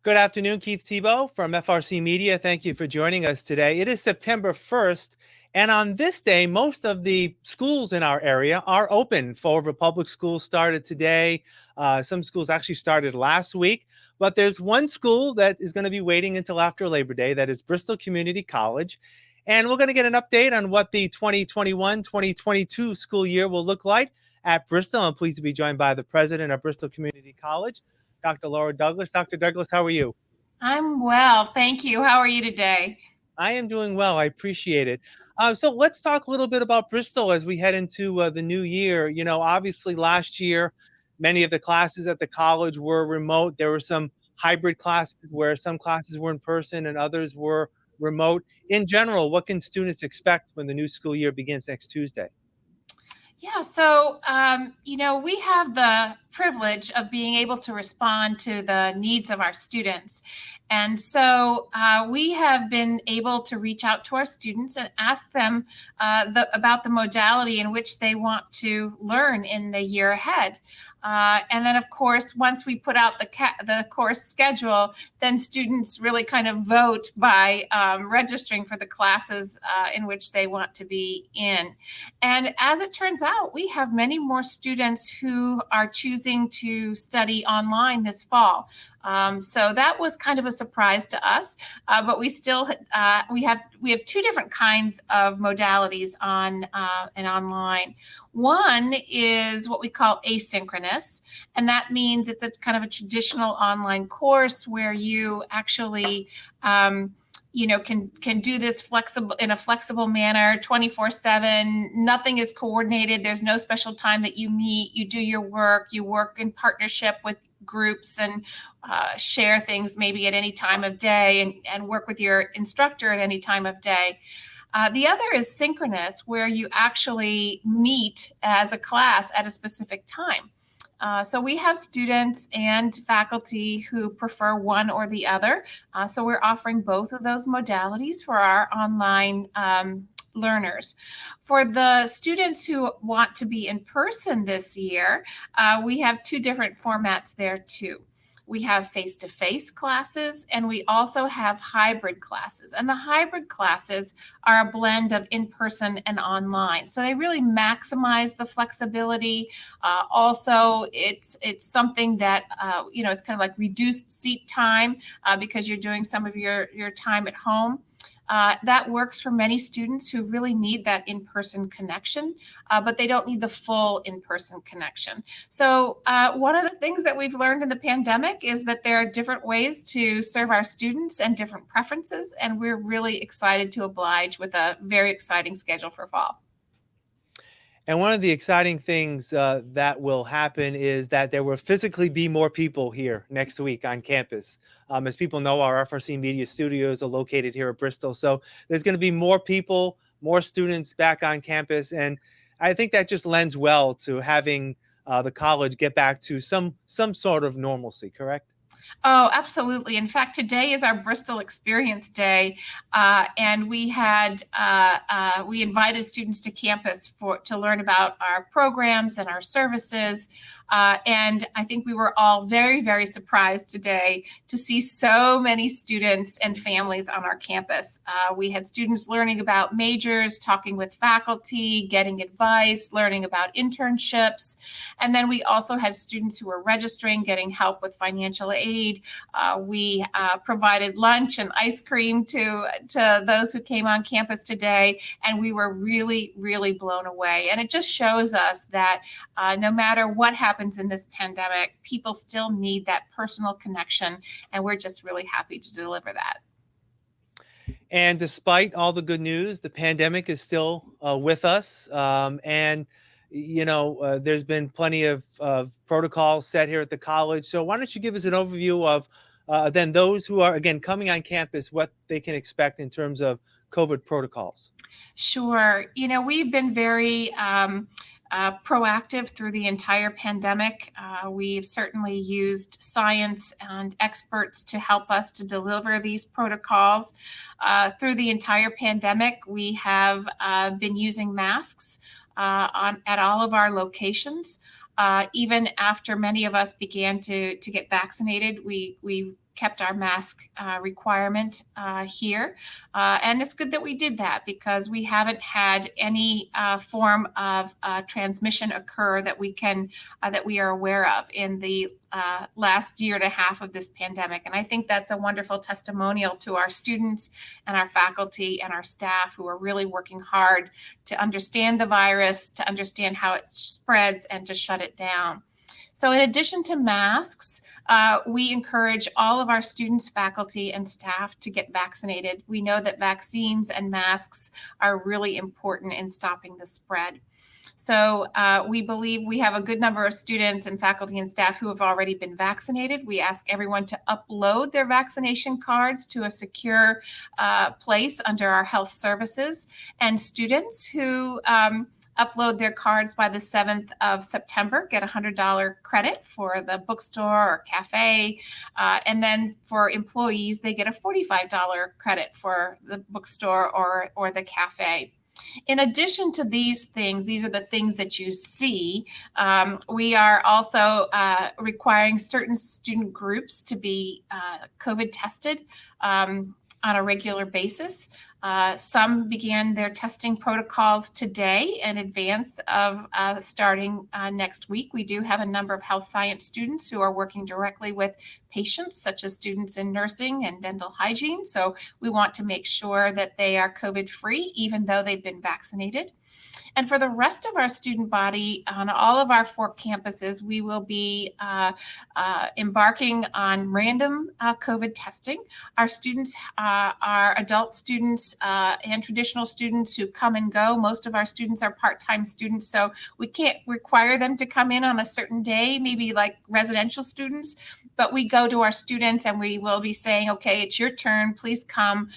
Good afternoon, Keith Tebow from FRCMedia. Thank you for joining us today. It is September 1st, and on this day, most of the schools in our area are open. Fall River Public Schools started today. Some schools actually started last week, but there's one school that is going to be waiting until after Labor Day. That is Bristol Community College. And we're going to get an update on what the 2021-2022 school year will look like at Bristol. I'm pleased to be joined by the president of Bristol Community College, Dr. Laura Douglas. Dr. Douglas, how are you? I'm well, thank you. How are you today? I am doing well. I appreciate it. So let's talk a little bit about Bristol as we head into the new year. Obviously last year, many of the classes at the college were remote. There were some hybrid classes where some classes were in person and others were remote. In general, what can students expect when the new school year begins next Tuesday? Yeah, so, we have the privilege of being able to respond to the needs of our students. And so we have been able to reach out to our students and ask them about the modality in which they want to learn in the year ahead. And then, of course, once we put out the course schedule, then students really kind of vote by registering for the classes in which they want to be in. And as it turns out, we have many more students who are choosing to study online this fall. So that was kind of a surprise to us, but we still we have two different kinds of modalities on and online. One is what we call asynchronous, and that means it's a kind of a traditional online course where you actually can do this in a flexible manner 24/7. Nothing is coordinated. There's no special time that you meet. You do your work. You work in partnership with groups and share things maybe at any time of day and work with your instructor at any time of day. The other is synchronous, where you actually meet as a class at a specific time. So we have students and faculty who prefer one or the other. So we're offering both of those modalities for our online learners. For the students who want to be in person this year, we have two different formats there too. We have face-to-face classes, and we also have hybrid classes. And the hybrid classes are a blend of in-person and online. So they really maximize the flexibility. Also, it's something that, it's kind of like reduced seat time because you're doing some of your time at home. That works for many students who really need that in-person connection, but they don't need the full in-person connection. So one of the things that we've learned in the pandemic is that there are different ways to serve our students and different preferences, and we're really excited to oblige with a very exciting schedule for fall. And one of the exciting things that will happen is that there will physically be more people here next week on campus. As people know, our FRCMedia studios are located here at Bristol. So there's going to be more people, more students back on campus. And I think that just lends well to having the college get back to some sort of normalcy, correct? Oh, absolutely. In fact, today is our Bristol Experience Day, and we invited students to campus to learn about our programs and our services. And I think we were all very, very surprised today to see so many students and families on our campus. We had students learning about majors, talking with faculty, getting advice, learning about internships. And then we also had students who were registering, getting help with financial aid. We provided lunch and ice cream to those who came on campus today, and we were really, really blown away. And it just shows us that no matter what happens in this pandemic, people still need that personal connection, and we're just really happy to deliver that. And despite all the good news, the pandemic is still with us. There's been plenty of protocols set here at the college. So why don't you give us an overview of then those who are, again, coming on campus, what they can expect in terms of COVID protocols? Sure. We've been very proactive through the entire pandemic. We've certainly used science and experts to help us to deliver these protocols. Through the entire pandemic, we have been using masks at all of our locations. Even after many of us began to get vaccinated, we kept our mask requirement here. And it's good that we did that because we haven't had any form of transmission occur that we are aware of in the last year and a half of this pandemic. And I think that's a wonderful testimonial to our students and our faculty and our staff who are really working hard to understand the virus, to understand how it spreads, and to shut it down. So in addition to masks, we encourage all of our students, faculty, and staff to get vaccinated. We know that vaccines and masks are really important in stopping the spread. So we believe we have a good number of students and faculty and staff who have already been vaccinated. We ask everyone to upload their vaccination cards to a secure place under our health services. And students who upload their cards by the 7th of September get a $100 credit for the bookstore or cafe. And then for employees, they get a $45 credit for the bookstore or the cafe. In addition to these things, these are the things that you see. We are also requiring certain student groups to be COVID tested on a regular basis. Some began their testing protocols today in advance of starting next week. We do have a number of health science students who are working directly with patients, such as students in nursing and dental hygiene. So we want to make sure that they are COVID-free, even though they've been vaccinated. And for the rest of our student body on all of our 4 campuses, we will be embarking on random COVID testing. Our students are adult students and traditional students who come and go. Most of our students are part-time students, so we can't require them to come in on a certain day, maybe like residential students, but we go to our students and we will be saying, okay, it's your turn, please come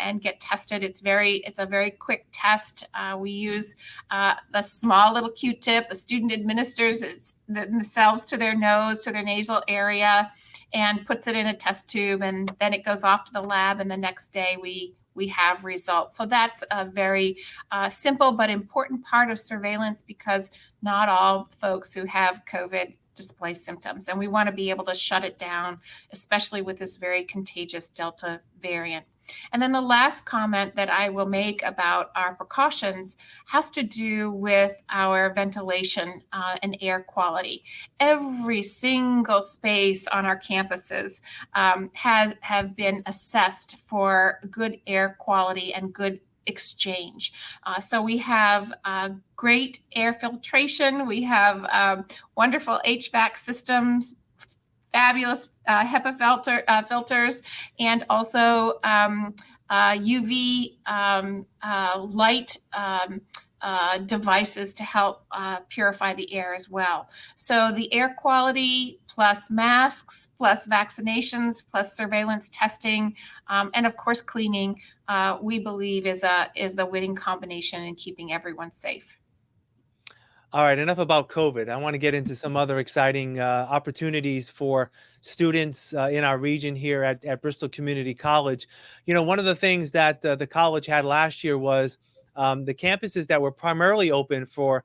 and get tested. It's a very quick test. We use a small little Q-tip. A student administers it themselves to their nose, to their nasal area, and puts it in a test tube, and then it goes off to the lab, and the next day we have results. So that's a very simple but important part of surveillance, because not all folks who have COVID display symptoms, and we want to be able to shut it down, especially with this very contagious Delta variant. And then the last comment that I will make about our precautions has to do with our ventilation and air quality. Every single space on our campuses have been assessed for good air quality and good exchange. So we have great air filtration. We have wonderful HVAC systems, fabulous HEPA filters, and also UV light devices to help purify the air as well. So the air quality plus masks, plus vaccinations, plus surveillance testing, and of course cleaning, we believe is the winning combination in keeping everyone safe. All right, enough about COVID. I want to get into some other exciting opportunities for students in our region here at Bristol Community College. You know, one of the things that the college had last year was the campuses that were primarily open for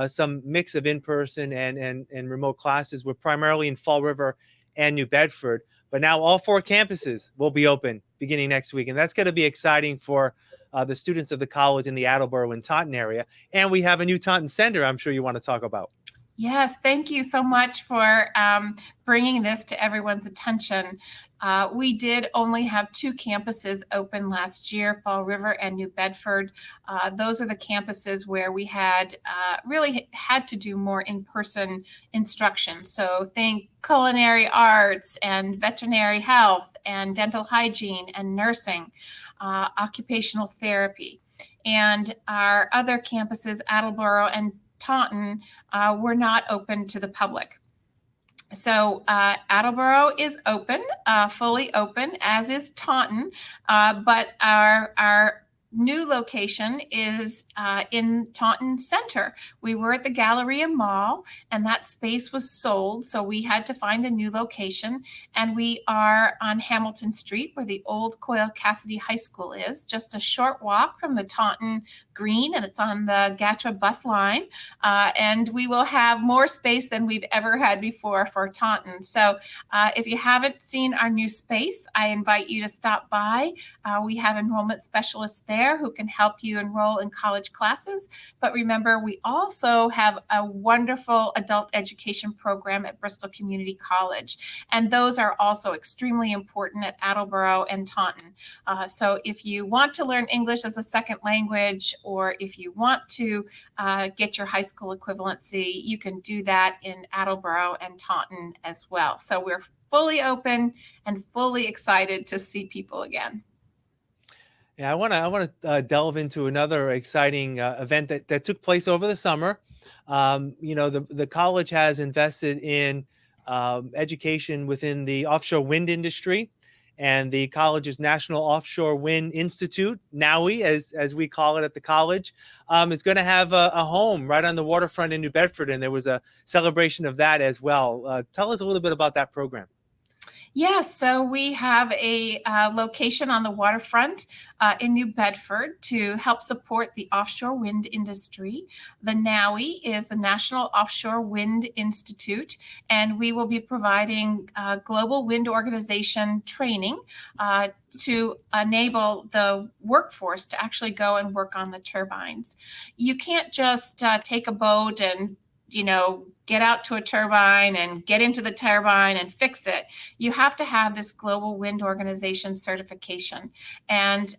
some mix of in-person and remote classes were primarily in Fall River and New Bedford. But now all 4 campuses will be open beginning next week, and that's going to be exciting for the students of the college in the Attleboro and Taunton area. And we have a new Taunton Center I'm sure you want to talk about. Yes, thank you so much for bringing this to everyone's attention. We did only have 2 campuses open last year, Fall River and New Bedford. Those are the campuses where we had really had to do more in-person instruction. So think culinary arts and veterinary health and dental hygiene and nursing. Occupational therapy. And our other campuses, Attleboro and Taunton, were not open to the public. So Attleboro is open, fully open, as is Taunton, but our new location is in Taunton Center. We were at the Galleria Mall, and that space was sold, so we had to find a new location. And we are on Hamilton Street, where the old Coyle Cassidy High School is, just a short walk from the Taunton Green, and it's on the Gatra bus line. And we will have more space than we've ever had before for Taunton. So if you haven't seen our new space, I invite you to stop by. We have enrollment specialists there who can help you enroll in college classes. But remember, we also have a wonderful adult education program at Bristol Community College. And those are also extremely important at Attleboro and Taunton. So if you want to learn English as a second language, or if you want to get your high school equivalency, you can do that in Attleboro and Taunton as well. So we're fully open and fully excited to see people again. Yeah, I want to delve into another exciting event that took place over the summer. The college has invested in education within the offshore wind industry, and the college's National Offshore Wind Institute, NOWI, as we call it at the college, is going to have a home right on the waterfront in New Bedford, and there was a celebration of that as well. Tell us a little bit about that program. Yes, so we have a location on the waterfront in New Bedford to help support the offshore wind industry. The NOWI is the National Offshore Wind Institute, and we will be providing global wind organization training to enable the workforce to actually go and work on the turbines. You can't just take a boat and, get out to a turbine and get into the turbine and fix it. You have to have this Global Wind Organization certification. And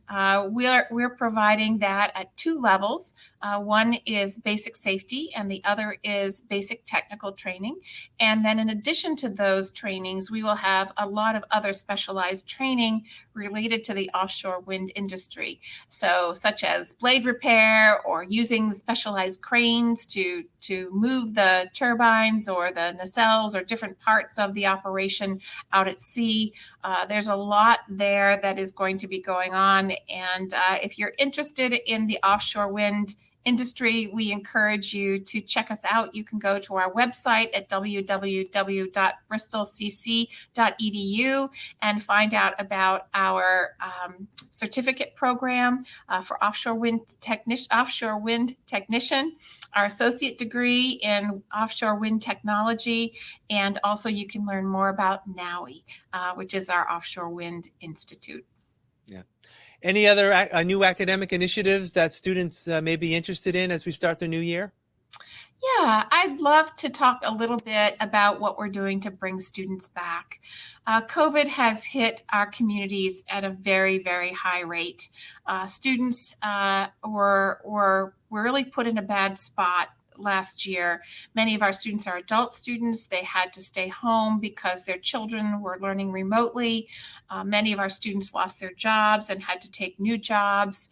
we're providing that at two levels. One is basic safety, and the other is basic technical training. And then in addition to those trainings, we will have a lot of other specialized training related to the offshore wind industry. So such as blade repair, or using the specialized cranes to move the turbines or the nacelles or different parts of the operation out at sea. There's a lot there that is going to be going on. And if you're interested in the offshore wind industry, we encourage you to check us out. You can go to our website at www.bristolcc.edu and find out about our certificate program for offshore wind technician, our associate degree in offshore wind technology, and also you can learn more about NOWI, which is our Offshore Wind Institute. Yeah. Any other new academic initiatives that students may be interested in as we start the new year? Yeah, I'd love to talk a little bit about what we're doing to bring students back. COVID has hit our communities at a very, very high rate. Students were really put in a bad spot last year. Many of our students are adult students. They had to stay home because their children were learning remotely. Many of our students lost their jobs and had to take new jobs.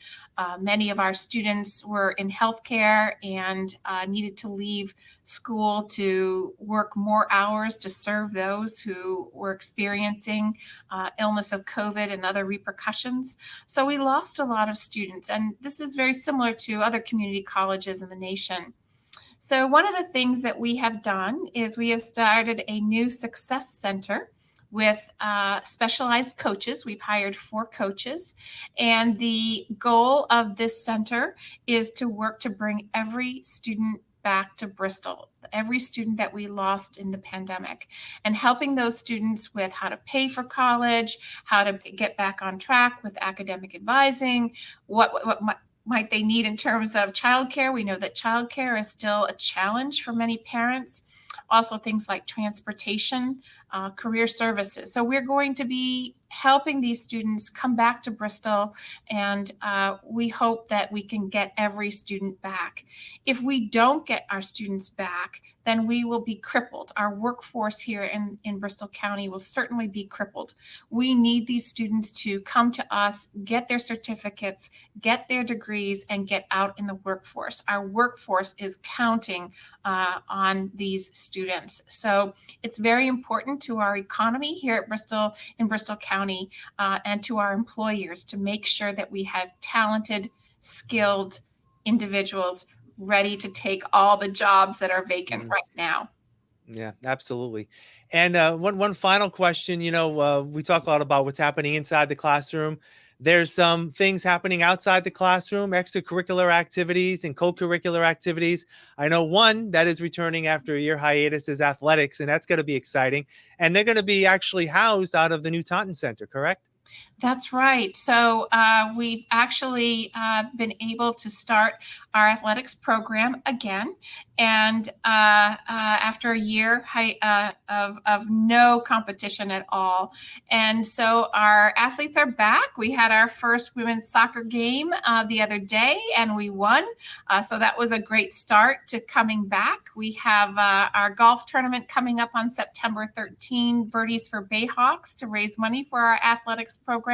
Many of our students were in healthcare and needed to leave school to work more hours to serve those who were experiencing illness of COVID and other repercussions. So we lost a lot of students, and this is very similar to other community colleges in the nation. So one of the things that we have done is we have started a new success center with specialized coaches. We've hired 4 coaches, and the goal of this center is to work to bring every student back to Bristol, every student that we lost in the pandemic, and helping those students with how to pay for college, how to get back on track with academic advising, what might they need in terms of childcare. We know that childcare is still a challenge for many parents. Also things like transportation, career services. So we're going to be helping these students come back to Bristol, and we hope that we can get every student back. If we don't get our students back, then we will be crippled. Our workforce here in Bristol County will certainly be crippled. We need these students to come to us, get their certificates, get their degrees, and get out in the workforce. Our workforce is counting on these students. So it's very important to our economy here at Bristol, in Bristol County, and to our employers to make sure that we have talented, skilled individuals ready to take all the jobs that are vacant right now. Yeah, absolutely. And one final question. We talk a lot about what's happening inside the classroom. There's some things happening outside the classroom, extracurricular activities and co-curricular activities. I know one that is returning after a year hiatus is athletics, and that's going to be exciting. And they're going to be actually housed out of the new Taunton Center, correct? That's right. So we've actually been able to start our athletics program again. And after a year of no competition at all. And so our athletes are back. We had our first women's soccer game the other day and we won. So that was a great start to coming back. We have our golf tournament coming up on September 13, Birdies for Bayhawks, to raise money for our athletics program.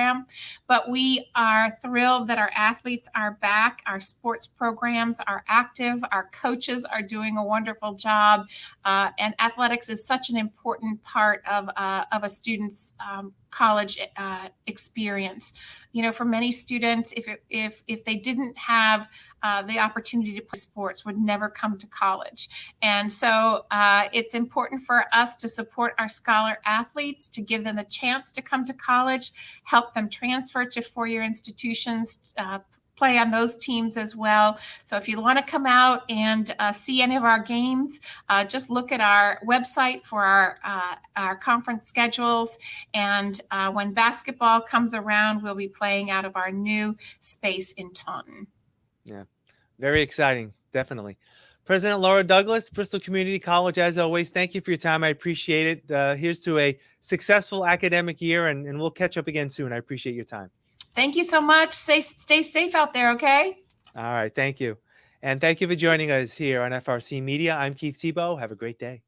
But we are thrilled that our athletes are back. Our sports programs are active. Our coaches are doing a wonderful job. And athletics is such an important part of a student's college experience. For many students, if they didn't have the opportunity to play sports, would never come to college. And so it's important for us to support our scholar athletes, to give them the chance to come to college, help them transfer to four-year institutions, play on those teams as well. So if you want to come out and see any of our games, just look at our website for our conference schedules. And when basketball comes around, we'll be playing out of our new space in Taunton. Yeah, very exciting. Definitely. President Laura Douglas, Bristol Community College, as always, thank you for your time. I appreciate it. Here's to a successful academic year, and we'll catch up again soon. I appreciate your time. Thank you so much. Stay safe out there, okay? All right. Thank you. And thank you for joining us here on FRC Media. I'm Keith Tebow. Have a great day.